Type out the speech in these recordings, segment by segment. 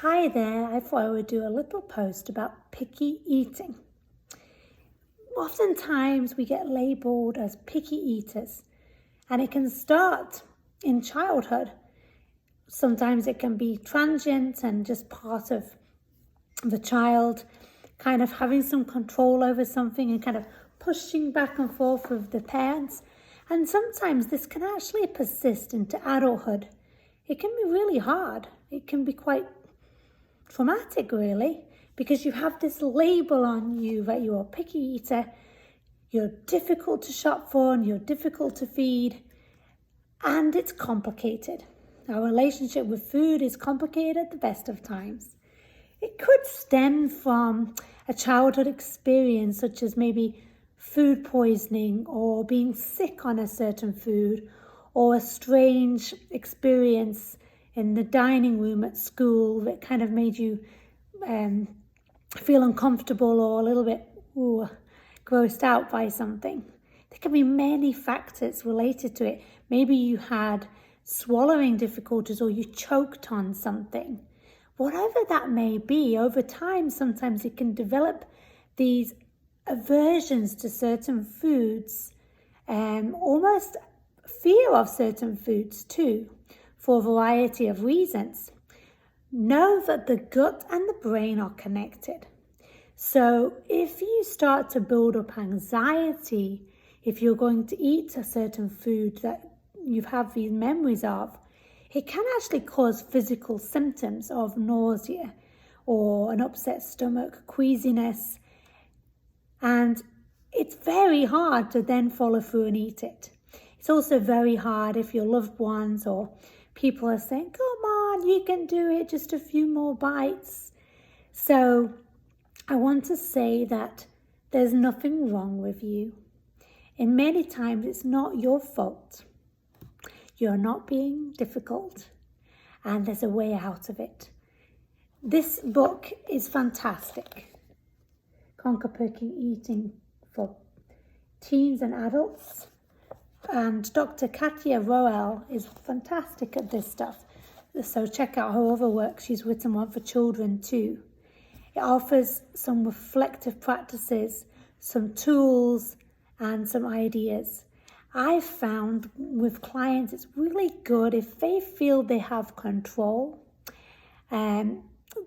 Hi there, I thought I would do a little post about picky eating. Oftentimes we get labelled as picky eaters, and it can start in childhood. Sometimes it can be transient and just part of the child kind of having some control over something and kind of pushing back and forth with the parents. And sometimes this can actually persist into adulthood. It can be really hard. It can be quite traumatic, really, because you have this label on you that you're a picky eater, you're difficult to shop for and you're difficult to feed, and it's complicated. Our relationship with food is complicated at the best of times. It could stem from a childhood experience such as maybe food poisoning or being sick on a certain food, or a strange experience in the dining room at school that kind of made you feel uncomfortable or a little bit grossed out by something. There can be many factors related to it. Maybe you had swallowing difficulties or you choked on something. Whatever that may be, over time, sometimes it can develop these aversions to certain foods, almost fear of certain foods too, for a variety of reasons. Know that the gut and the brain are connected. So if you start to build up anxiety, if you're going to eat a certain food that you have these memories of, it can actually cause physical symptoms of nausea or an upset stomach, queasiness, and it's very hard to then follow through and eat it. It's also very hard if your loved ones or people are saying, come on, you can do it, just a few more bites. So I want to say that there's nothing wrong with you. And many times it's not your fault. You're not being difficult, and there's a way out of it. This book is fantastic. Conquer Picky Eating for teens and adults. And Dr. Katia Roel is fantastic at this stuff. So check out her other work. She's written one for children too. It offers some reflective practices, some tools, and some ideas. I've found with clients it's really good if they feel they have control. The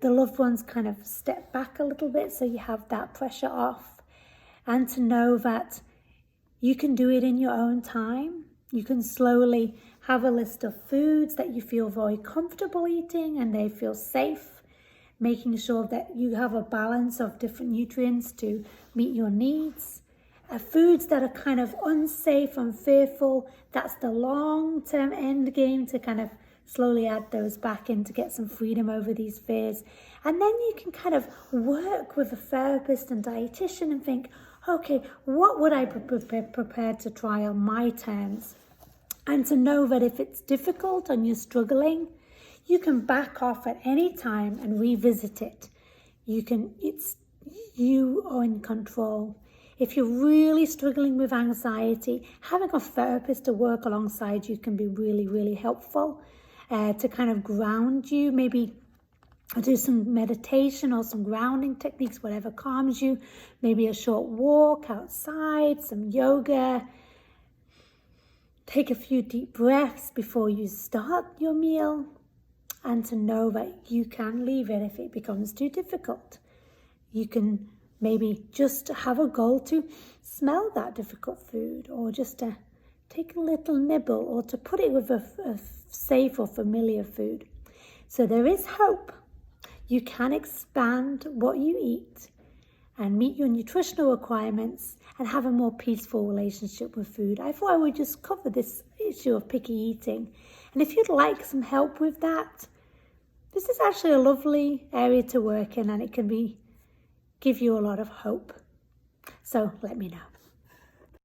loved ones kind of step back a little bit so you have that pressure off. And to know that you can do it in your own time. You can slowly have a list of foods that you feel very comfortable eating and they feel safe, making sure that you have a balance of different nutrients to meet your needs. Foods that are kind of unsafe and fearful, that's the long-term end game, to kind of slowly add those back in to get some freedom over these fears. And then you can kind of work with a therapist and dietitian and think, okay, what would I be prepared to try on my terms? And to know that if it's difficult and you're struggling, you can back off at any time and revisit it. You are in control. If you're really struggling with anxiety, having a therapist to work alongside you can be really, really helpful to kind of ground you. Maybe do some meditation or some grounding techniques, whatever calms you. Maybe a short walk outside, some yoga. Take a few deep breaths before you start your meal. And to know that you can leave it if it becomes too difficult. You can maybe just have a goal to smell that difficult food, or just to take a little nibble, or to put it with a safe or familiar food. So there is hope. You can expand what you eat and meet your nutritional requirements and have a more peaceful relationship with food. I thought I would just cover this issue of picky eating. And if you'd like some help with that, this is actually a lovely area to work in, and it can give you a lot of hope. So let me know.